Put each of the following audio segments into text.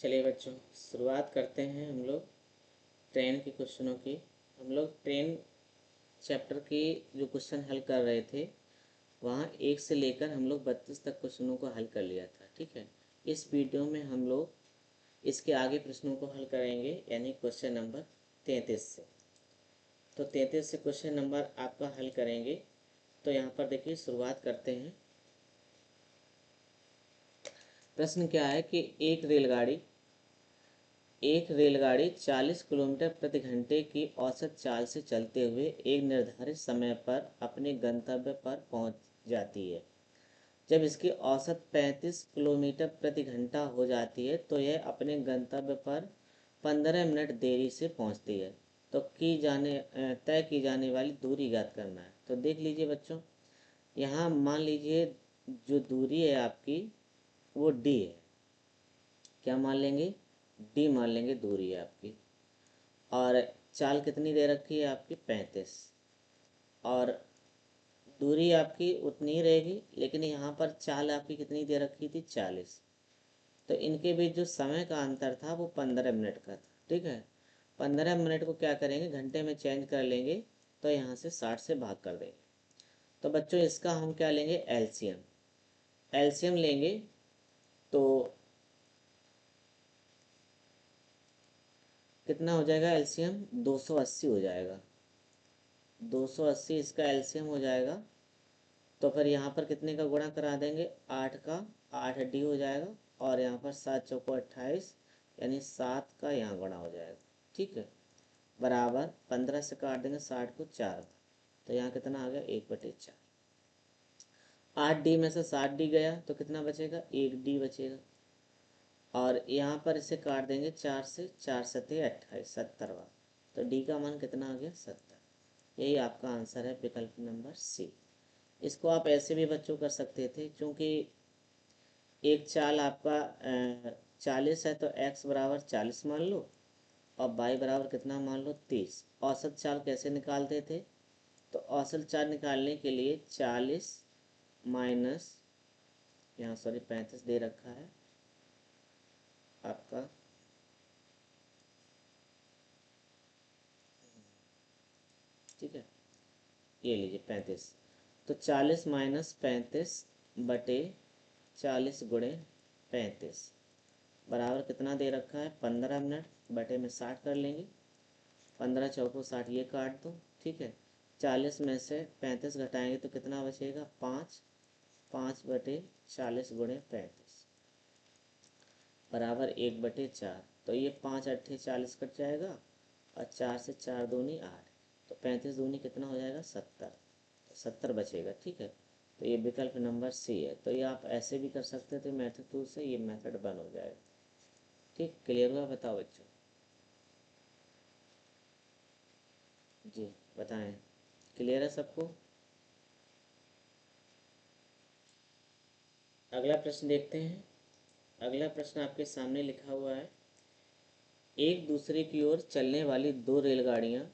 चलिए बच्चों, शुरुआत करते हैं हम लोग ट्रेन के क्वेश्चनों की। हम लोग ट्रेन चैप्टर की जो क्वेश्चन हल कर रहे थे, वहाँ 1 से लेकर हम लोग 32 तक क्वेश्चनों को हल कर लिया था। ठीक है, इस वीडियो में हम लोग इसके आगे प्रश्नों को हल करेंगे, यानी क्वेश्चन नंबर 33 से। तो 33 से क्वेश्चन नंबर आपका हल करेंगे। तो यहाँ पर देखिए, शुरुआत करते हैं। प्रश्न क्या है कि एक रेलगाड़ी 40 किलोमीटर प्रति घंटे की औसत चाल से चलते हुए एक निर्धारित समय पर अपने गंतव्य पर पहुंच जाती है। जब इसकी औसत 35 किलोमीटर प्रति घंटा हो जाती है तो यह अपने गंतव्य पर 15 मिनट देरी से पहुंचती है। तो तय की जाने वाली दूरी ज्ञात करना है। तो देख लीजिए बच्चों, यहाँ मान लीजिए जो दूरी है आपकी वो डी है। क्या मान लेंगे? डी मान लेंगे, दूरी है आपकी। और चाल कितनी दे रखी है आपकी? 35। और दूरी आपकी उतनी ही रहेगी, लेकिन यहाँ पर चाल आपकी कितनी दे रखी थी? 40। तो इनके बीच जो समय का अंतर था वो 15 मिनट का था। ठीक है, 15 मिनट को क्या करेंगे, घंटे में चेंज कर लेंगे। तो यहाँ से 60 से भाग कर देंगे। तो बच्चों इसका हम क्या लेंगे? एलसीएम। एलसीएम लेंगे तो कितना हो जाएगा? एलसीएम 280 हो जाएगा। 280 इसका एलसीएम हो जाएगा। तो फिर यहाँ पर कितने का गुणा करा देंगे? 8 का। 8 डी हो जाएगा। और यहाँ पर 7 चौको 28, यानी 7 का यहाँ गुणा हो जाएगा। ठीक है, बराबर 15 से काट देंगे 60 को 4। तो यहाँ कितना आ गया? 1/4। 8 डी में से 7 डी गया तो कितना बचेगा? 1 डी बचेगा। और यहाँ पर इसे काट देंगे 4 से, 4 सत्ते 28, 70 बार। तो डी का मान कितना आ गया? 70। यही आपका आंसर है, विकल्प नंबर सी। इसको आप ऐसे भी बच्चों कर सकते थे, क्योंकि एक चाल आपका 40 है तो x बराबर 40 मान लो, और y बराबर कितना मान लो? 30। औसत चाल कैसे निकालते थे? तो औसत चाल निकालने के लिए 40 माइनस, यहाँ सॉरी 35 दे रखा है आपका, ठीक है, ये लीजिए 35। तो 40 माइनस 35 बटे 40 गुणे 35 बराबर कितना दे रखा है? 15 मिनट। बटे में 60 कर लेंगे। 15 चौको 60, ये काट दो। ठीक है, 40 में से 35 घटाएंगे तो कितना बचेगा? 5। 5/40 गुणे 35 बराबर 1/4। तो ये 5 अट्ठे 40 कट जाएगा, और 4 से 4 दूनी 8। तो 35 दूनी कितना हो जाएगा? 70। तो 70 बचेगा। ठीक है, तो ये विकल्प नंबर सी है। तो ये आप ऐसे भी कर सकते थे मेथड 2 से, ये मेथड 1 हो जाएगा। ठीक, क्लियर हुआ? बताओ बच्चों जी, बताएं। क्लियर है सबको? अगला प्रश्न देखते हैं। अगला प्रश्न आपके सामने लिखा हुआ है, एक दूसरे की ओर चलने वाली दो रेलगाड़ियां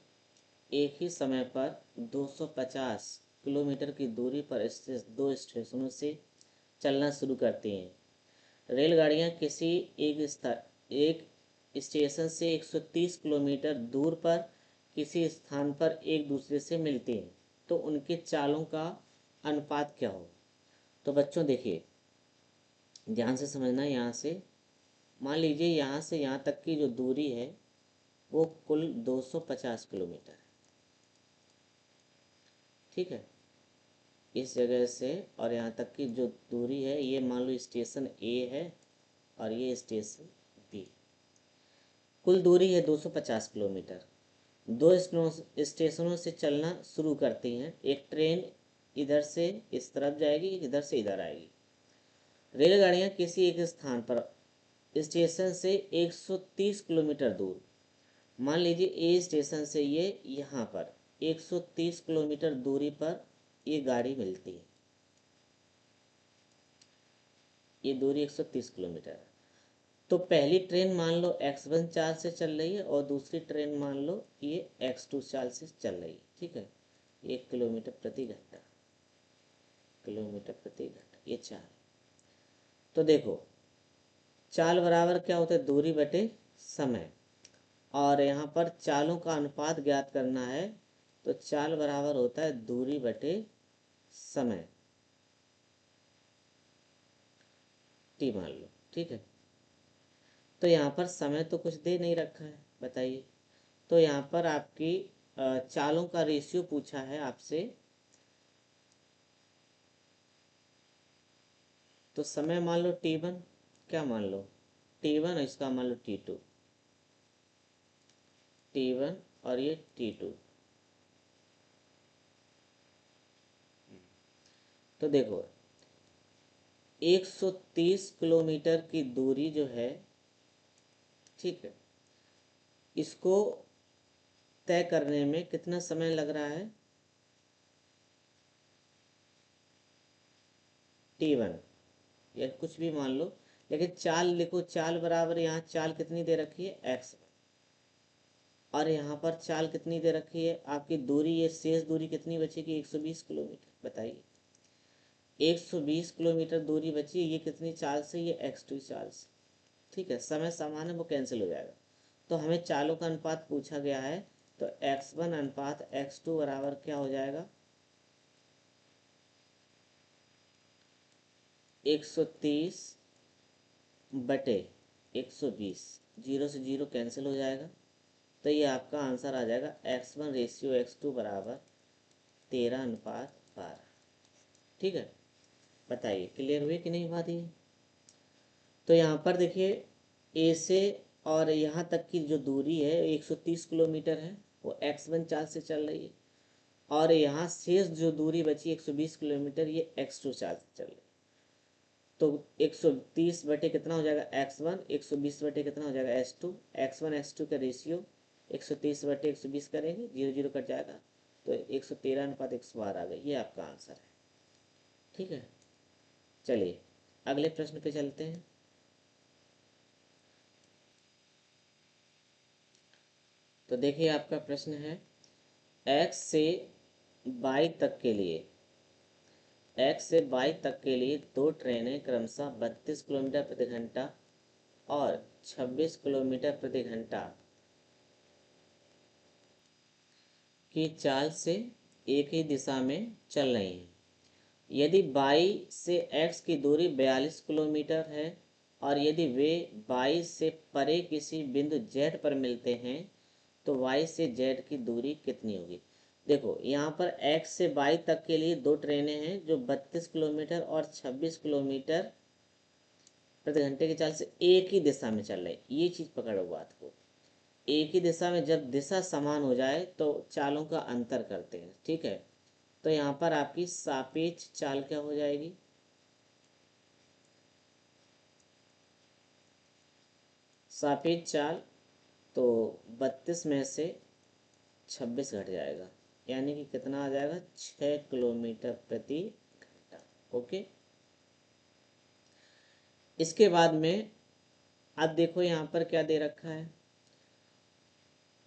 एक ही समय पर 250 किलोमीटर की दूरी पर दो स्टेशनों से चलना शुरू करती हैं। रेलगाड़ियां किसी एक स्टेशन से 130 किलोमीटर दूर पर किसी स्थान पर एक दूसरे से मिलती हैं, तो उनके चालों का अनुपात क्या हो? तो बच्चों देखिए, ध्यान से समझना। यहाँ से मान लीजिए, यहाँ से यहाँ तक की जो दूरी है वो कुल 250 किलोमीटर है। ठीक है, इस जगह से और यहाँ तक की जो दूरी है, ये मान लो स्टेशन ए है और ये स्टेशन बी। कुल दूरी है 250 किलोमीटर। दो स्टेशनों से चलना शुरू करती हैं। एक ट्रेन इधर से इस तरफ जाएगी, एक इधर से इधर आएगी। रेलगाड़ियाँ किसी एक स्थान पर स्टेशन से 130 किलोमीटर दूर, मान लीजिए ए स्टेशन से ये यहाँ पर 130 किलोमीटर दूरी पर ये गाड़ी मिलती है। ये दूरी 130 किलोमीटर है। तो पहली ट्रेन मान लो x1 चाल से चल रही है, और दूसरी ट्रेन मान लो ये x2 चाल से चल रही है। ठीक है, 1 किलोमीटर प्रति घंटा, किलोमीटर प्रति घंटा, ये चाल। तो देखो, चाल बराबर क्या होता है, दूरी बटे समय, और यहाँ पर चालों का अनुपात ज्ञात करना है, तो चाल बराबर होता है दूरी बटे समय, टी मान लो। ठीक है, तो यहाँ पर समय तो कुछ दे नहीं रखा है, बताइए। तो यहाँ पर आपकी चालों का रेशियो पूछा है आपसे, तो समय मान लो T1, क्या मान लो T1, इसका मान लो T2, T1 और ये T2। तो देखो 130 किलोमीटर की दूरी जो है, ठीक है, इसको तय करने में कितना समय लग रहा है, T1 या कुछ भी मान लो, लेकिन चाल लिखो, चाल बराबर यहाँ चाल कितनी दे रखी है x, और यहाँ पर चाल कितनी दे रखी है आपकी दूरी, ये शेष दूरी कितनी बचेगी 120 किलोमीटर, बताइए 120 किलोमीटर दूरी बची, ये कितनी चाल से, ये x2 चाल से। ठीक है, समय समान है, वो कैंसिल हो जाएगा। तो हमें चालों का अनुपात पूछा गया है, तो x1 अनुपात x2 बराबर क्या हो जाएगा, 130 बटे 120, जीरो से जीरो कैंसिल हो जाएगा, तो ये आपका आंसर आ जाएगा x1 रेशियो x2 बराबर 13:12। ठीक है, बताइए क्लियर हुई कि नहीं बात ये। तो यहाँ पर देखिए ए से और यहाँ तक की जो दूरी है 130 किलोमीटर है, वो x1 चाल से चल रही है, और यहाँ शेष जो दूरी बची 120 किलोमीटर, ये x2 चाल से चल रही है। तो 130 बटे कितना हो जाएगा x1, 120 बटे कितना हो जाएगा x2, x1 x2 का रेशियो 130 बटे 120 करेंगे, जीरो जीरो कट जाएगा, तो 113:112 आ गई, ये आपका आंसर है। ठीक है, चलिए अगले प्रश्न पे चलते हैं। तो देखिए आपका प्रश्न है, x से y तक के लिए, x से y तक के लिए दो ट्रेनें क्रमशः 32 किलोमीटर प्रति घंटा और 26 किलोमीटर प्रति घंटा की चाल से एक ही दिशा में चल रही हैं। यदि y से x की दूरी 42 किलोमीटर है, और यदि वे y से परे किसी बिंदु z पर मिलते हैं, तो y से z की दूरी कितनी होगी। देखो यहाँ पर x से y तक के लिए दो ट्रेनें हैं जो 32 किलोमीटर और 26 किलोमीटर प्रति घंटे की चाल से एक ही दिशा में चल रही, ये चीज़ पकड़ो बात को। एक ही दिशा में जब दिशा समान हो जाए तो चालों का अंतर करते हैं। ठीक है, तो यहाँ पर आपकी सापेक्ष चाल क्या हो जाएगी, सापेक्ष चाल, तो 32 में से 26 घट जाएगा, यानी कि कितना आ जाएगा 6 किलोमीटर प्रति घंटा। ओके, इसके बाद में अब देखो यहाँ पर क्या दे रखा है,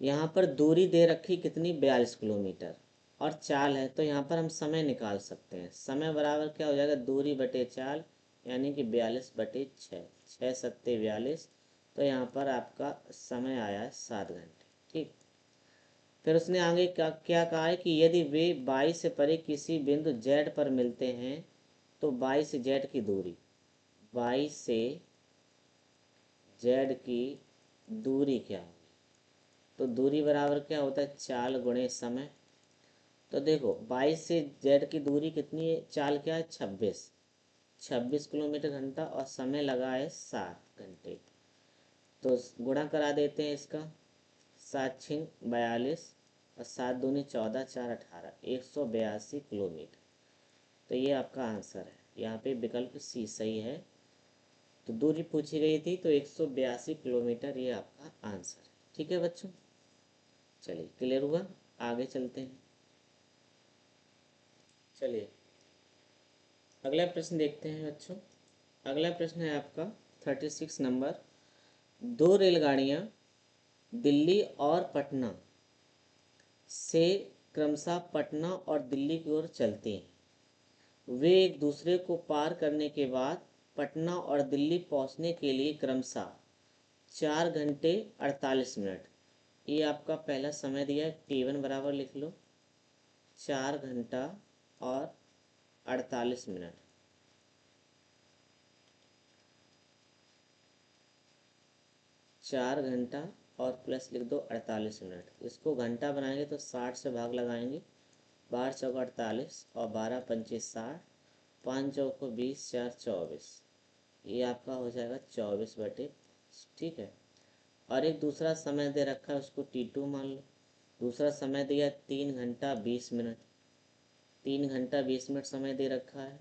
यहाँ पर दूरी दे रखी कितनी 42 किलोमीटर, और चाल है, तो यहाँ पर हम समय निकाल सकते हैं। समय बराबर क्या हो जाएगा, दूरी बटे चाल, यानी कि 42 बटे 6, 6 सत्ते 42, तो यहाँ पर आपका समय आया है 7 घंटे। ठीक, फिर उसने आगे क्या क्या कहा है कि यदि वे y से परे किसी बिंदु z पर मिलते हैं, तो y से z की दूरी, y से z की दूरी क्या होगी, तो दूरी बराबर क्या होता है, चाल गुणे समय। तो देखो 22 से z की दूरी कितनी है, चाल क्या है 26, 26 किलोमीटर घंटा, और समय लगा है 7 घंटे, तो गुणा करा देते हैं इसका, 7 छिंग 42 और 7 दूनी 14, 4 18, 182 किलोमीटर। तो ये आपका आंसर है, यहाँ पे विकल्प सी सही है। तो दूरी पूछी गई थी, तो 182 किलोमीटर ये आपका आंसर है। ठीक है बच्चों, चलिए क्लियर हुआ, आगे चलते हैं। चलिए अगला प्रश्न देखते हैं बच्चों। अगला प्रश्न है आपका 36 नंबर। दो रेलगाड़ियाँ दिल्ली और पटना से क्रमशः पटना और दिल्ली की ओर चलती हैं। वे एक दूसरे को पार करने के बाद पटना और दिल्ली पहुंचने के लिए क्रमशः 4 घंटे 48 मिनट। ये आपका पहला समय दिया है, T1 बराबर लिख लो 4 घंटा और 48 मिनट। चार घंटा और प्लस लिख दो 48 मिनट। इसको घंटा बनाएंगे तो 60 से भाग लगाएंगे, 12 चौका 48 और 12 पंचे 60, 5 चौको 20, 4 24। ये आपका हो जाएगा 24/5। ठीक है। और एक दूसरा समय दे रखा है, उसको T2 मान लो। दूसरा समय दिया 3 घंटा 20 मिनट। 3 घंटा 20 मिनट समय दे रखा है,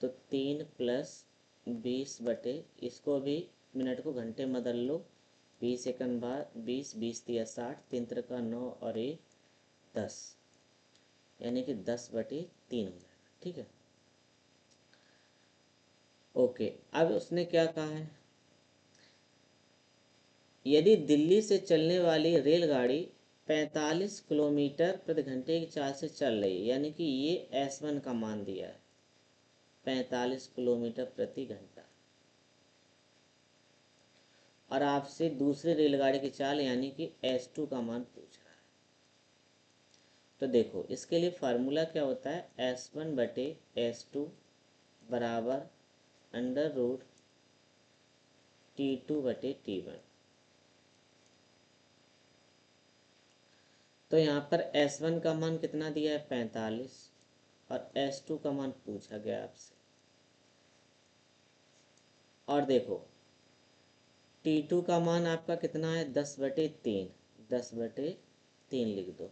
तो 3 + 20 इसको भी मिनट को घंटे में बदल लो। 20 सेकंड बाद 20, 20 × 3 = 60, 3 × 9 और 1 10, यानी कि 10/3 हो जाएगा। ठीक है। ओके, अब उसने क्या कहा है, यदि दिल्ली से चलने वाली रेलगाड़ी 45 किलोमीटर प्रति घंटे की चाल से चल रही है, यानी कि ये S1 का मान दिया है 45 किलोमीटर प्रति घंटा, और आपसे दूसरी रेलगाड़ी की चाल यानी कि S2 का मान पूछ रहा है। तो देखो इसके लिए फार्मूला क्या होता है, S1/S2 बराबर √T2/T1। तो यहाँ पर S1 का मान कितना दिया है 45 और S2 का मान पूछा गया आपसे। और देखो T2 का मान आपका कितना है 10/3, 10/3 लिख दो।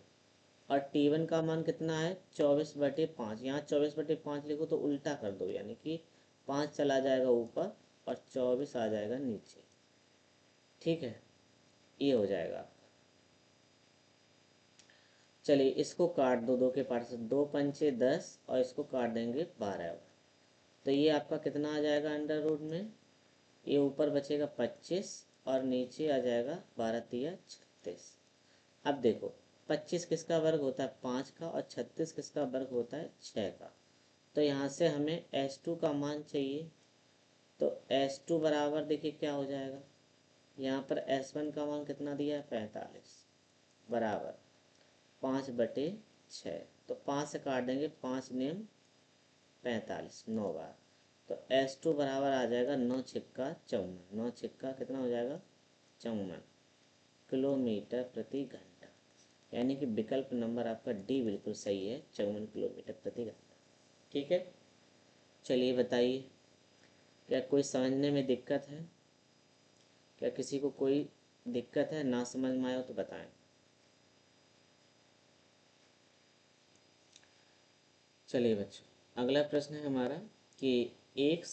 और T1 का मान कितना है 24/5। यहाँ 24/5 लिखो तो उल्टा कर दो, यानी कि 5 चला जाएगा ऊपर और 24 आ जाएगा नीचे। ठीक है, ये हो जाएगा। चलिए इसको काट दो, 2 के पार्ट से, 2 × 5 = 10 और इसको काट देंगे 12। तो ये आपका कितना आ जाएगा अंडर रूट में, ये ऊपर बचेगा 25 और नीचे आ जाएगा 12×3 = 36। अब देखो 25 किसका वर्ग होता है 5 का, और 36 किसका वर्ग होता है 6 का। तो यहाँ से हमें S2 का मान चाहिए, तो S2 बराबर देखिए क्या हो जाएगा, यहाँ पर S1 का मान कितना दिया है 45 बराबर 5/6। तो 5 से काट देंगे, 5 नियम 45, 9 बार। तो S2 बराबर आ जाएगा 9×6 = 54, 9×6 कितना हो जाएगा 54 किलोमीटर प्रति घंटा, यानी कि विकल्प नंबर आपका डी बिल्कुल सही है, 54 किलोमीटर प्रति घंटा। ठीक है। चलिए बताइए, क्या कोई समझने में दिक्कत है, क्या किसी को कोई दिक्कत है, ना समझ में आया हो तो बताएं। चलिए बच्चों, अगला प्रश्न है हमारा कि एक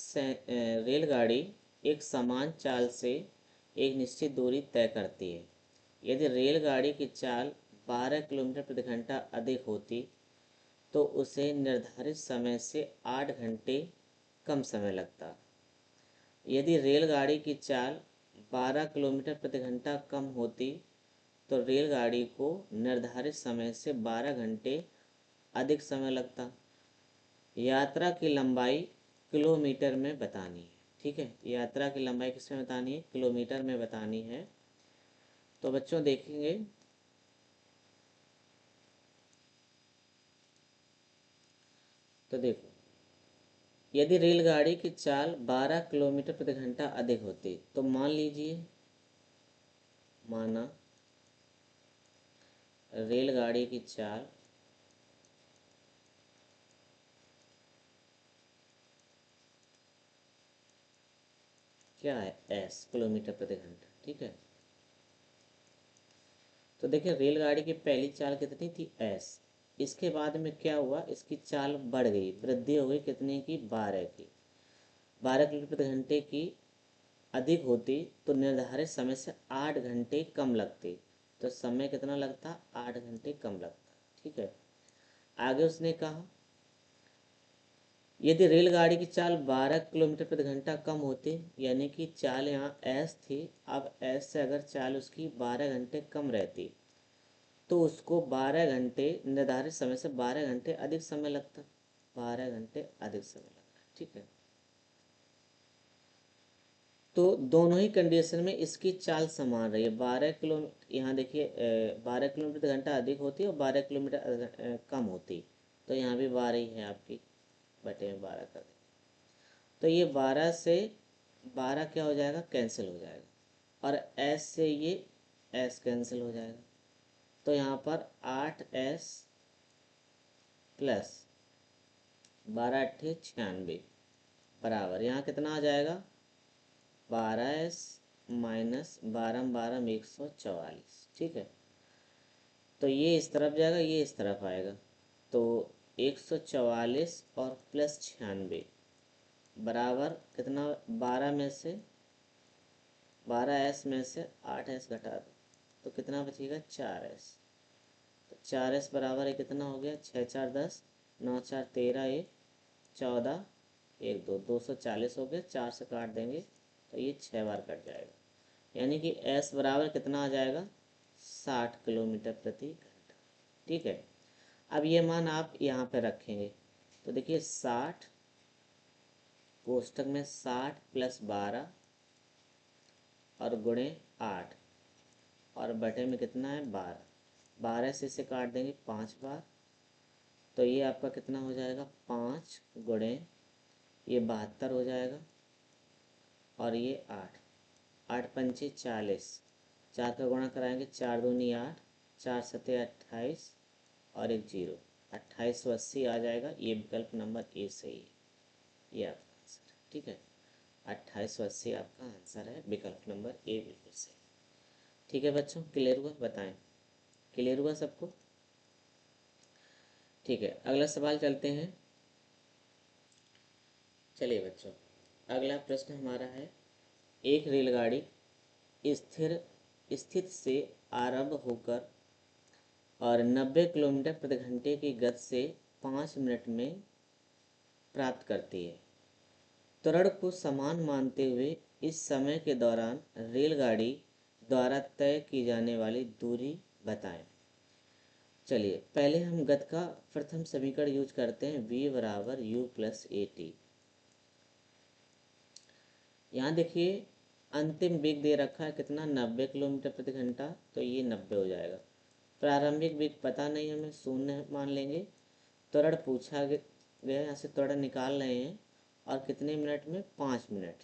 रेलगाड़ी एक समान चाल से एक निश्चित दूरी तय करती है। यदि रेलगाड़ी की चाल 12 किलोमीटर प्रति घंटा अधिक होती तो उसे निर्धारित समय से 8 घंटे कम समय लगता। यदि रेलगाड़ी की चाल 12 किलोमीटर प्रति घंटा कम होती तो रेलगाड़ी को निर्धारित समय से 12 घंटे अधिक समय लगता। यात्रा की लंबाई किलोमीटर में बतानी है। ठीक है, यात्रा की लंबाई किसमें बतानी है, किलोमीटर में बतानी है। तो बच्चों देखेंगे, तो देखो यदि रेलगाड़ी की चाल 12 किलोमीटर प्रति घंटा अधिक होती तो मान लीजिए, माना रेलगाड़ी की चाल क्या है S किलोमीटर प्रति घंटा। ठीक है, तो देखिए रेलगाड़ी की पहली चाल कितनी थी S, इसके बाद में क्या हुआ, इसकी चाल बढ़ गई, वृद्धि हो गई कितने की 12 की। 12 किलोमीटर प्रति घंटे की अधिक होती तो निर्धारित समय से 8 घंटे कम लगते। तो समय कितना लगता, 8 घंटे कम लगता। ठीक है, आगे उसने कहा यदि रेलगाड़ी की चाल 12 किलोमीटर प्रति घंटा कम होती, यानी कि चाल यहाँ S थी, अब S से अगर चाल उसकी 12 घंटे कम रहती तो उसको 12 घंटे निर्धारित समय से 12 घंटे अधिक समय लगता, 12 घंटे अधिक समय लगता। ठीक है, तो दोनों ही कंडीशन में इसकी चाल समान रही है। 12 किलोमीटर, यहाँ देखिए 12 किलोमीटर घंटा अधिक होती है और 12 किलोमीटर कम होती, तो यहाँ भी 12 ही है आपकी, बटे में 12 कर दें। तो ये 12 से 12 क्या हो जाएगा, कैंसिल हो जाएगा, और एस से ये एस कैंसिल हो जाएगा। तो यहाँ पर 8s प्लस 12×8 = 96 बराबर, यहाँ कितना आ जाएगा, 12s माइनस 12×12 = 144। ठीक है, तो ये इस तरफ जाएगा, ये इस तरफ आएगा, तो 144 और प्लस 96 बराबर कितना, 12s में से 8s घटा दो तो कितना बचेगा, 4s। तो 4s बराबर है, कितना हो गया, 6×4 = 10, 9×4 = 13, ये 14, 1 2 240 हो गया, 4 से काट देंगे तो ये 6 बार कट जाएगा, यानी कि s बराबर कितना आ जाएगा, 60 किलोमीटर प्रति घंटा। ठीक है, अब ये मान आप यहाँ पे रखेंगे, तो देखिए 60 कोष्टक में 60 प्लस 12 और गुणे 8 और बटे में कितना है, 12, 12 से इसे काट देंगे 5 बार, तो ये आपका कितना हो जाएगा, 5 गुणे ये 72 हो जाएगा, और ये 8, 8×5 = 40, 4 का गुणा कराएंगे, 4 दूनी 8, 4 7 28 और एक 0, 2880 आ जाएगा। ये विकल्प नंबर ए सही है, ये आपका आंसर है। ठीक है, 2880 आपका आंसर है, विकल्प नंबर ए बिल्कुल सही। ठीक है बच्चों, क्लियर हुआ, बताएं क्लियर हुआ सबको। ठीक है, अगला सवाल चलते हैं। चलिए बच्चों, अगला प्रश्न हमारा है, एक रेलगाड़ी स्थिर स्थित से आरंभ होकर और 90 किलोमीटर प्रति घंटे की गति से 5 मिनट में प्राप्त करती है। त्वरण को समान मानते हुए इस समय के दौरान रेलगाड़ी द्वारा तय की जाने वाली दूरी बताएं। चलिए पहले हम गति का प्रथम समीकरण यूज करते हैं, v बराबर u प्लस ए टी। यहाँ देखिए अंतिम वेग दे रखा है कितना, 90 किलोमीटर प्रति घंटा, तो ये 90 हो जाएगा। प्रारंभिक वेग पता नहीं, हमें 0 मान लेंगे। त्वरण पूछा गया, यहाँ से त्वरण निकाल रहे हैं, और कितने मिनट में, 5 मिनट।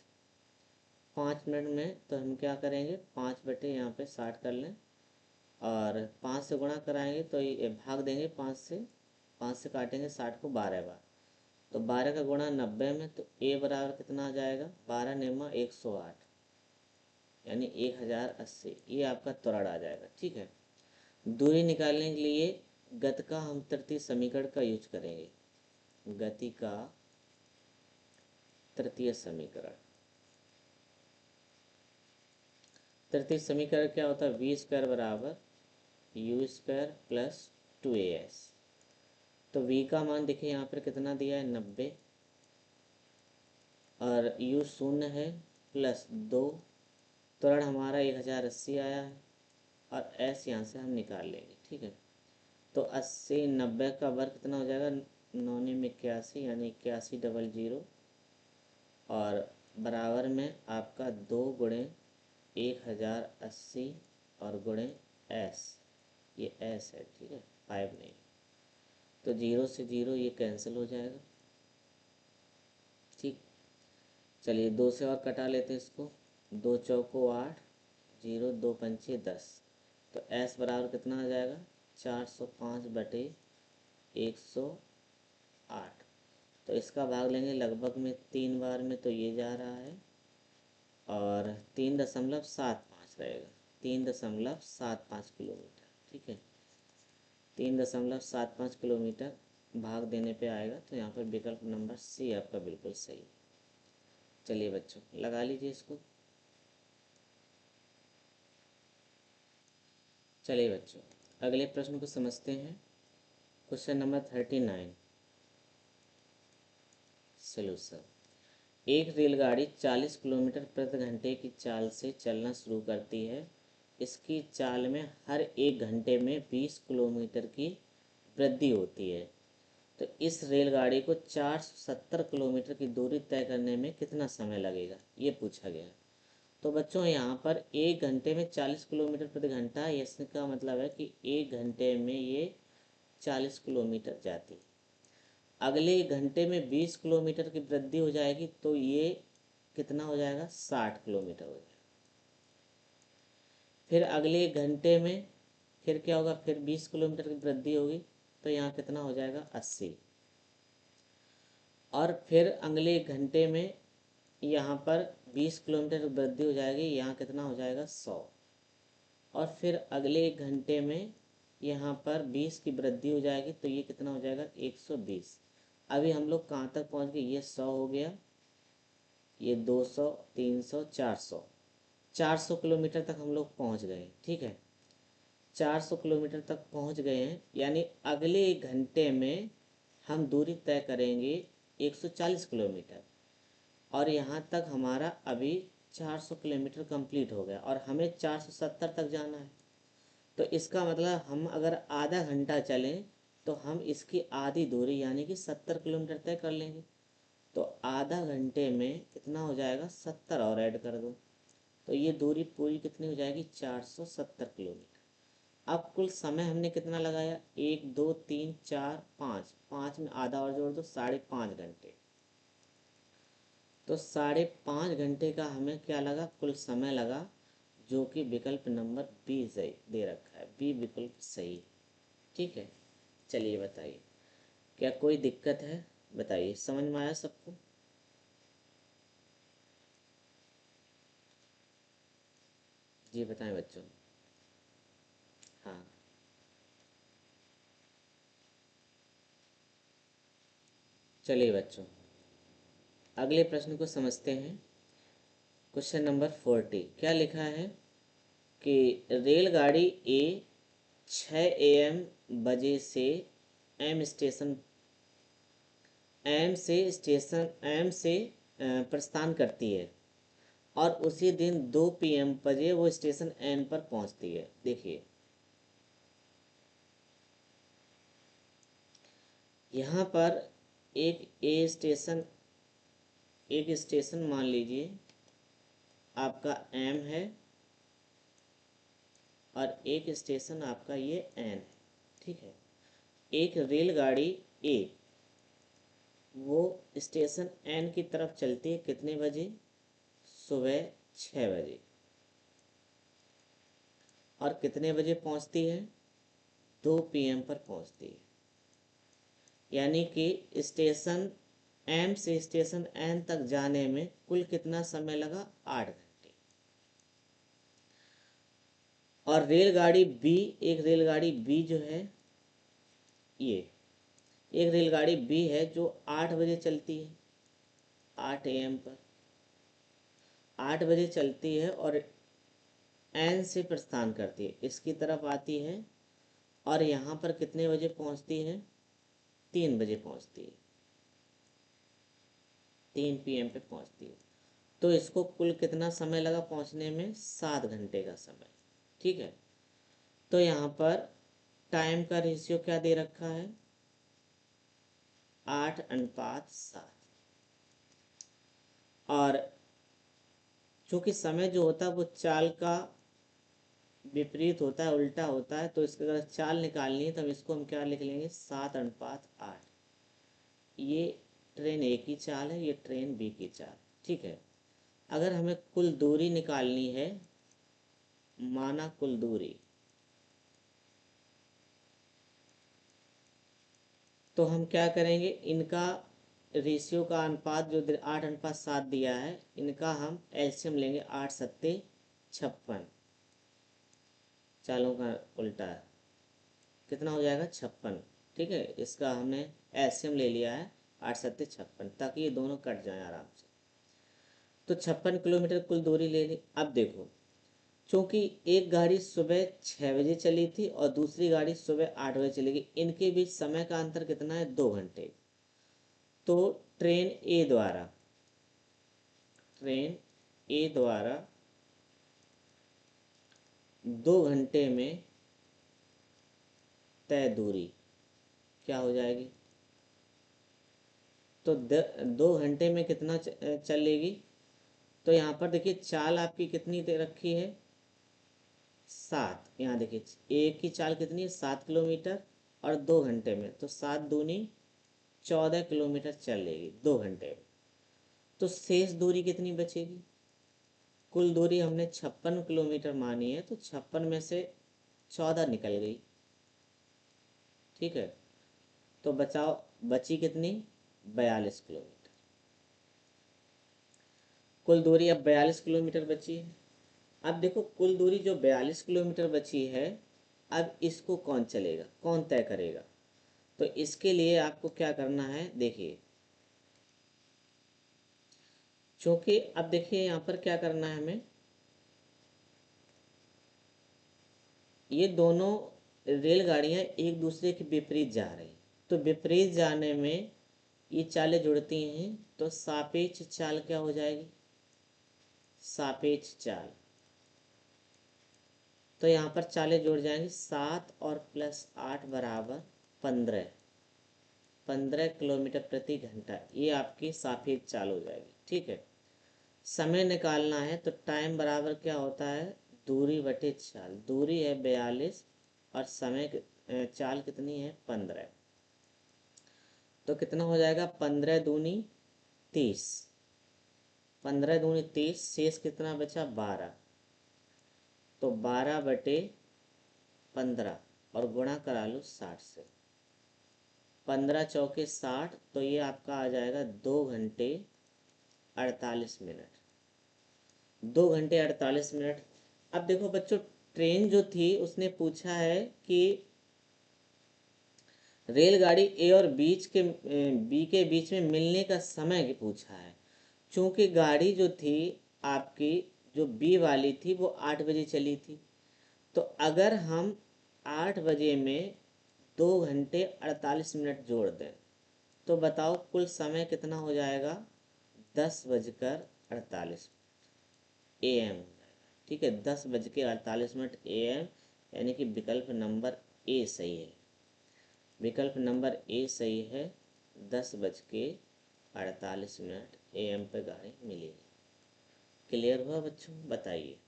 5 मिनट में तो हम क्या करेंगे, 5 बटे यहाँ पे 60 कर लें, और 5 से गुणा कराएंगे तो ये भाग देंगे 5 से काटेंगे 60 को 12 बार, तो 12 का गुणा 90 में, तो ए बराबर कितना आ जाएगा, 12 नेमा 108, यानी 1080, ये आपका त्वरण आ जाएगा। ठीक है, दूरी निकालने के लिए गति का हम तृतीय समीकरण का यूज करेंगे, गति का तृतीय समीकरण। तृतीय समीकरण क्या होता है, v² बराबर u² प्लस 2as। तो v का मान देखिए यहाँ पर कितना दिया है, 90, और u 0 है, प्लस 2, त्वरण हमारा 1080 आया है, और s यहाँ से हम निकाल लेंगे। ठीक है, तो 80 90 का वर्ग कितना हो जाएगा, 9 में 81, यानी 8100, और बराबर में आपका 2 गुणे 1080 और गुणे s, ये s है। ठीक है, 5 नहीं, तो 0 से 0 ये कैंसिल हो जाएगा। ठीक, चलिए 2 से और कटा लेते हैं इसको, 2 चौको 8, 0 2 पंचे 10, तो s बराबर कितना आ जाएगा, 405 बटे 108। तो इसका भाग लेंगे लगभग में 3 बार में, तो ये जा रहा है, और 3.75 रहेगा, 3.75 किलोमीटर। ठीक है, 3.75 किलोमीटर भाग देने पे आएगा, तो यहाँ पर विकल्प नंबर सी आपका बिल्कुल सही। चलिए बच्चों लगा लीजिए इसको। चलिए बच्चों अगले प्रश्न को समझते हैं, क्वेश्चन नंबर 39, सॉल्यूशन। एक रेलगाड़ी 40 किलोमीटर प्रति घंटे की चाल से चलना शुरू करती है। इसकी चाल में हर 1 घंटे में 20 किलोमीटर की वृद्धि होती है। तो इस रेलगाड़ी को 470 किलोमीटर की दूरी तय करने में कितना समय लगेगा, ये पूछा गया है। तो बच्चों यहाँ पर 1 घंटे में 40 किलोमीटर प्रति घंटा है, इसका मतलब है कि 1 घंटे में ये 40 किलोमीटर जाती है। अगले घंटे में 20 किलोमीटर की वृद्धि हो जाएगी तो ये कितना हो जाएगा, 60 किलोमीटर हो जाएगा। फिर अगले घंटे में फिर क्या होगा, फिर 20 किलोमीटर की वृद्धि होगी तो यहाँ कितना हो जाएगा, 80। और फिर अगले घंटे में यहाँ पर 20 किलोमीटर की वृद्धि हो जाएगी, यहाँ कितना हो जाएगा, 100। और फिर अगले एक घंटे में यहाँ पर 20 की वृद्धि हो जाएगी तो ये कितना हो जाएगा, 120। अभी हम लोग कहाँ तक पहुँच गए, ये 100 हो गया, ये 200, 300, 400, 400 किलोमीटर तक हम लोग पहुँच गए। ठीक है, 400 किलोमीटर तक पहुँच गए हैं, यानी अगले एक घंटे में हम दूरी तय करेंगे 140 किलोमीटर, और यहाँ तक हमारा अभी 400 किलोमीटर कंप्लीट हो गया और हमें 470 तक जाना है। तो इसका मतलब हम अगर आधा घंटा चलें तो हम इसकी आधी दूरी यानी कि 70 किलोमीटर तय कर लेंगे। तो आधा घंटे में कितना हो जाएगा, 70 और ऐड कर दो तो ये दूरी पूरी कितनी हो जाएगी, 470 किलोमीटर। अब कुल समय हमने कितना लगाया, 1 2 3 4 5, 5 में आधा और जोड़ दो, 5.5 घंटे। तो 5.5 घंटे का हमें क्या लगा, कुल समय लगा, जो कि विकल्प नंबर बी सही दे रखा है, बी विकल्प सही है। ठीक है, चलिए बताइए, क्या कोई दिक्कत है, बताइए, समझ में आया सबको? जी बताएं बच्चों। हाँ, चलिए बच्चों, अगले प्रश्न को समझते हैं। क्वेश्चन नंबर 40 क्या लिखा है कि रेलगाड़ी ए 6 AM बजे से एम स्टेशन एम से प्रस्थान करती है और उसी दिन 2 PM बजे वो स्टेशन एन पर पहुंचती है। देखिए यहाँ पर एक स्टेशन मान लीजिए आपका एम है और एक स्टेशन आपका ये एन है। ठीक है, एक रेलगाड़ी ए वो स्टेशन एन की तरफ चलती है कितने बजे, सुबह 6 बजे, और कितने बजे पहुंचती है, 2 PM पर पहुंचती है। यानी कि स्टेशन एम से स्टेशन एन तक जाने में कुल कितना समय लगा, 8 घंटे। और एक रेलगाड़ी बी जो है, ये एक रेलगाड़ी बी है जो 8 बजे चलती है, 8 AM पर 8 बजे चलती है और एन से प्रस्थान करती है, इसकी तरफ आती है और यहाँ पर कितने बजे पहुँचती है, 3 बजे पहुँचती है, 3 PM पे पहुँचती है। तो इसको कुल कितना समय लगा पहुँचने में, 7 घंटे का समय। ठीक है, तो यहाँ पर टाइम का रेशियो क्या दे रखा है, 8:7। और चूँकि समय जो होता है वो चाल का विपरीत होता है, उल्टा होता है, तो इसका अगर चाल निकालनी है तो हम क्या लिख लेंगे, 7:8। ये ट्रेन ए की चाल है, ये ट्रेन बी की चाल। ठीक है, अगर हमें कुल दूरी निकालनी है, माना कुल दूरी, तो हम क्या करेंगे, इनका रेशियो का अनुपात जो 8:7 दिया है, इनका हम एलसीएम लेंगे, 8 सत्ते 56, चालों का उल्टा है, कितना हो जाएगा, 56। ठीक है, इसका हमने एलसीएम ले लिया है, 8 सत्ते 56, ताकि ये दोनों कट जाएं आराम से। तो 56 किलोमीटर कुल दूरी ले ली। अब देखो, चूँकि एक गाड़ी सुबह 6 बजे चली थी और दूसरी गाड़ी सुबह 8 बजे चलेगी, इनके बीच समय का अंतर कितना है, 2 घंटे। तो ट्रेन ए द्वारा 2 घंटे में तय दूरी क्या हो जाएगी, तो 2 घंटे में कितना चलेगी, तो यहाँ पर देखिए चाल आपकी कितनी दे रखी है, 7। यहाँ देखिए एक की चाल कितनी है, 7 किलोमीटर, और 2 घंटे में, तो 7 दूनी 14 किलोमीटर चलेगी 2 घंटे में। तो शेष दूरी कितनी बचेगी, कुल दूरी हमने 56 किलोमीटर मानी है, तो 56 में से 14 निकल गई, ठीक है। तो बची कितनी, 42 किलोमीटर। कुल दूरी अब 42 किलोमीटर बची है। अब देखो कुल दूरी जो 42 किलोमीटर बची है, अब इसको कौन चलेगा, कौन तय करेगा। तो इसके लिए आपको क्या करना है, देखिए, क्योंकि अब देखिए यहाँ पर क्या करना है हमें, ये दोनों रेलगाड़ियाँ एक दूसरे के विपरीत जा रही, तो विपरीत जाने में ये चालें जुड़ती हैं, तो सापेक्ष चाल क्या हो जाएगी, सापेक्ष चाल। तो यहाँ पर चालें जुड़ जाएंगी, 7 और +8 बराबर 15, 15 किलोमीटर प्रति घंटा, ये आपकी सापेक्ष चाल हो जाएगी, ठीक है। समय निकालना है तो टाइम बराबर क्या होता है, दूरी बटे चाल। दूरी है 42 और चाल कितनी है, 15। तो कितना हो जाएगा, 15 दूनी 30, 15 दूनी 30, शेष कितना बचा, 12। तो 12/15 और गुणा करा लो 60 से, 15 चौके 60, तो ये आपका आ जाएगा 2 घंटे 48 मिनट, 2 घंटे 48 मिनट। अब देखो बच्चों, ट्रेन जो थी उसने पूछा है कि रेलगाड़ी ए और बी के बीच में मिलने का समय पूछा है। चूंकि गाड़ी जो थी आपकी, जो बी वाली थी, वो 8 बजे चली थी, तो अगर हम 8 बजे में 2 घंटे 48 मिनट जोड़ दें, तो बताओ कुल समय कितना हो जाएगा, 10:48 AM हो जाएगा, ठीक है। 10:48 AM, यानी कि विकल्प नंबर ए सही है, विकल्प नंबर ए सही है। 10:48 AM पे गाड़ी मिलेगी। क्लियर हुआ बच्चों, बताइए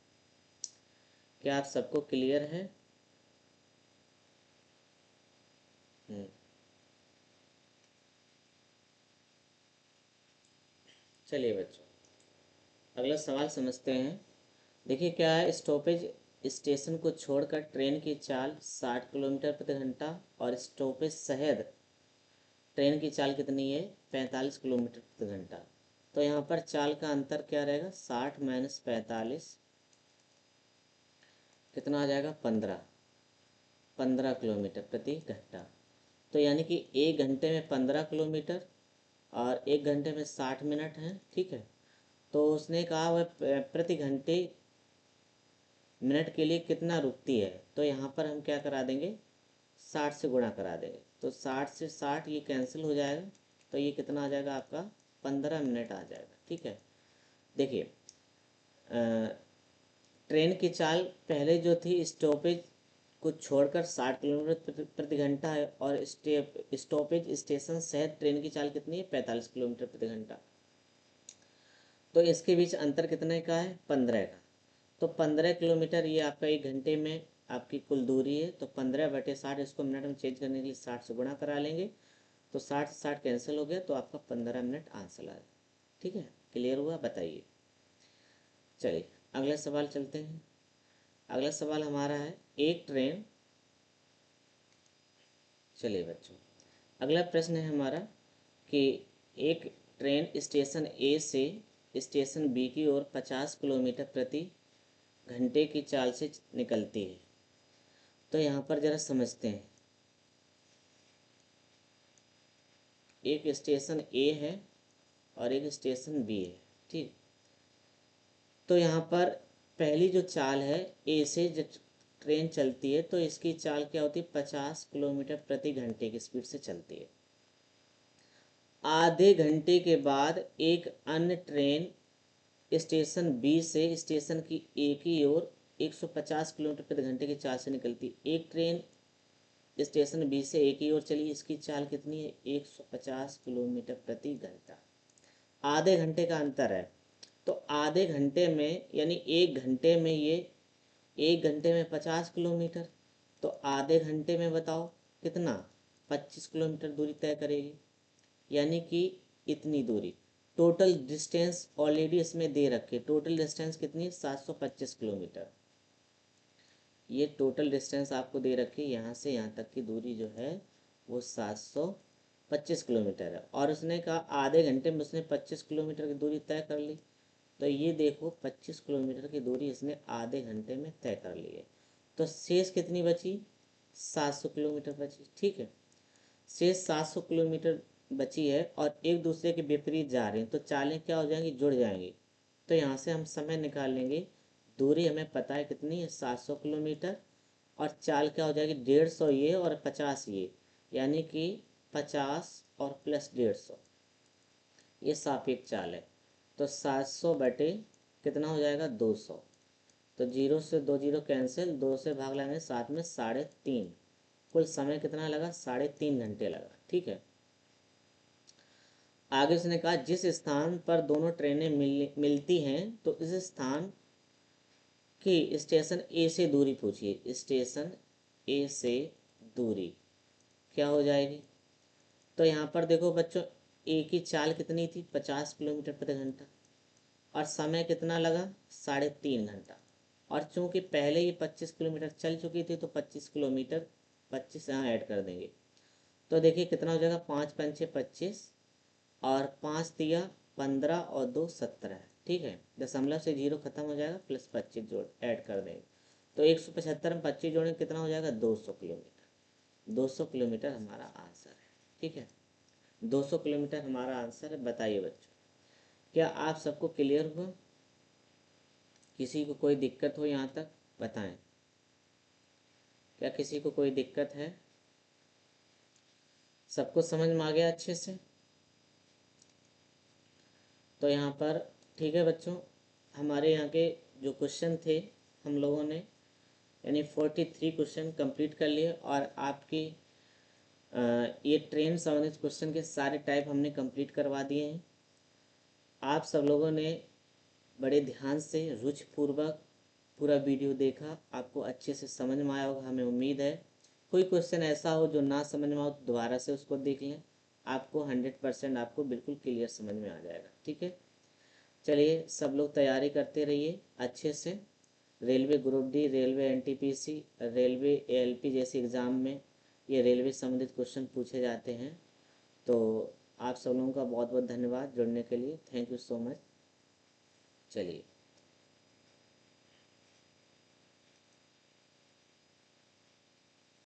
क्या आप सबको क्लियर है। चलिए बच्चों, अगला सवाल समझते हैं। देखिए क्या है, स्टॉपेज स्टेशन को छोड़कर ट्रेन की चाल 60 किलोमीटर प्रति घंटा और स्टॉपेज शहर ट्रेन की चाल कितनी है, 45 किलोमीटर प्रति घंटा। तो यहाँ पर चाल का अंतर क्या रहेगा, 60 - 45 कितना आ जाएगा, 15, 15 किलोमीटर प्रति घंटा। तो यानी कि 1 घंटे में 15 किलोमीटर और 1 घंटे में 60 मिनट हैं, ठीक है। तो उसने कहा वह प्रति घंटे मिनट के लिए कितना रुकती है, तो यहाँ पर हम क्या करा देंगे, 60 से गुणा करा देंगे, तो 60 से 60 ये कैंसिल हो जाएगा, तो ये कितना आ जाएगा आपका, 15 मिनट आ जाएगा, ठीक है। देखिए ट्रेन की चाल पहले जो थी स्टॉपेज को छोड़कर 60 किलोमीटर प्रति घंटा है, और स्टॉपेज स्टेशन सहित ट्रेन की चाल कितनी है, 45 किलोमीटर प्रति घंटा। तो इसके बीच अंतर कितने का है, 15 का। तो 15 किलोमीटर ये आपका 1 घंटे में आपकी कुल दूरी है, तो 15/60, इसको मिनट में चेंज करने के लिए 60 से गुणा करा लेंगे, तो 60 से 60 कैंसिल हो गया, तो आपका 15 मिनट आंसर आया, ठीक है। क्लियर हुआ, बताइए। चलिए अगला सवाल चलते हैं। अगला सवाल हमारा है, एक ट्रेन, चलिए बच्चों, अगला प्रश्न है हमारा कि एक ट्रेन स्टेशन ए से स्टेशन बी की ओर 50 किलोमीटर प्रति घंटे की चाल से निकलती है। तो यहाँ पर ज़रा समझते हैं, एक स्टेशन ए है और एक स्टेशन बी है, ठीक। तो यहाँ पर पहली जो चाल है, ए से जब ट्रेन चलती है तो इसकी चाल क्या होती है, 50 किलोमीटर प्रति घंटे की स्पीड से चलती है। आधे घंटे के बाद एक अन्य ट्रेन स्टेशन बी से स्टेशन की ए की ओर 150 किलोमीटर प्रति घंटे की चाल से निकलती। एक ट्रेन स्टेशन बी से ए की ओर चली, इसकी चाल कितनी है, 150 किलोमीटर प्रति घंटा। आधे घंटे का अंतर है, तो आधे घंटे में यानी 1 घंटे में ये 1 घंटे में 50 किलोमीटर, तो आधे घंटे में बताओ कितना 25 किलोमीटर दूरी तय करेगी, यानी कि इतनी दूरी। टोटल डिस्टेंस ऑलरेडी इसमें दे रखे, टोटल डिस्टेंस कितनी है 725 किलोमीटर। ये टोटल डिस्टेंस आपको दे रखी, यहाँ से यहाँ तक की दूरी जो है वो 725 किलोमीटर है, और उसने कहा आधे घंटे में उसने 25 किलोमीटर की दूरी तय कर ली। तो ये देखो 25 किलोमीटर की दूरी इसने आधे घंटे में तय कर ली है। तो शेष कितनी बची, 700 किलोमीटर बची। ठीक है, शेष 700 किलोमीटर बची है और एक दूसरे के विपरीत जा रहे हैं, तो चालें क्या हो जाएंगी, जुड़ जाएंगी। तो यहाँ से हम समय निकाल लेंगे, दूरी हमें पता है कितनी है 700 किलोमीटर, और चाल क्या हो जाएगी 150 ये और 50 ये, यानी कि 50 और प्लस 150, ये सापेक्ष चाल है। तो 700 बटे कितना हो जाएगा 200, तो 0 से 2 0 कैंसिल, 2 से भाग लगाने 7 में 3.5, कुल समय कितना लगा 3.5 घंटे लगा। ठीक है, आगे उसने कहा जिस स्थान पर दोनों ट्रेनें मिलती हैं तो इस स्थान की स्टेशन ए से दूरी पूछिए। स्टेशन ए से दूरी क्या हो जाएगी, तो यहाँ पर देखो बच्चों ए की चाल कितनी थी 50 किलोमीटर प्रति घंटा, और समय कितना लगा 3.5 घंटा, और चूंकि पहले ये 25 किलोमीटर चल चुकी थी तो 25 किलोमीटर 25 यहाँ ऐड कर देंगे। तो देखिए कितना हो जाएगा 5 पंचे 25, और 5 दिया 15 और 2 17। ठीक है, दशमलव से 0 खत्म हो जाएगा, प्लस 25 जोड़ ऐड कर देंगे, तो 175 में 25 जोड़ें कितना हो जाएगा 200 किलोमीटर। 200 किलोमीटर हमारा आंसर है। ठीक है, 200 किलोमीटर हमारा आंसर है। बताइए बच्चों, क्या आप सबको क्लियर हुआ, किसी को कोई दिक्कत हो यहाँ तक बताएं, क्या किसी को कोई दिक्कत है, सबको समझ में आ गया अच्छे से। तो यहाँ पर ठीक है बच्चों, हमारे यहाँ के जो क्वेश्चन थे हम लोगों ने यानी 43 क्वेश्चन कंप्लीट कर लिए, और आपकी ये ट्रेन संबंधित क्वेश्चन के सारे टाइप हमने कंप्लीट करवा दिए हैं। आप सब लोगों ने बड़े ध्यान से रुचिपूर्वक पूरा वीडियो देखा, आपको अच्छे से समझ में आया होगा हमें उम्मीद है। कोई क्वेश्चन ऐसा हो जो ना समझ में आओ तो दोबारा से उसको देख लें, आपको 100% आपको बिल्कुल क्लियर समझ में आ जाएगा। ठीक है, चलिए सब लोग तैयारी करते रहिए अच्छे से। Railway group D, railway NTPC, railway ALP जैसे एग्ज़ाम में ये रेलवे संबंधित क्वेश्चन पूछे जाते हैं। तो आप सब लोगों का बहुत बहुत धन्यवाद जुड़ने के लिए, थैंक यू सो मच। चलिए।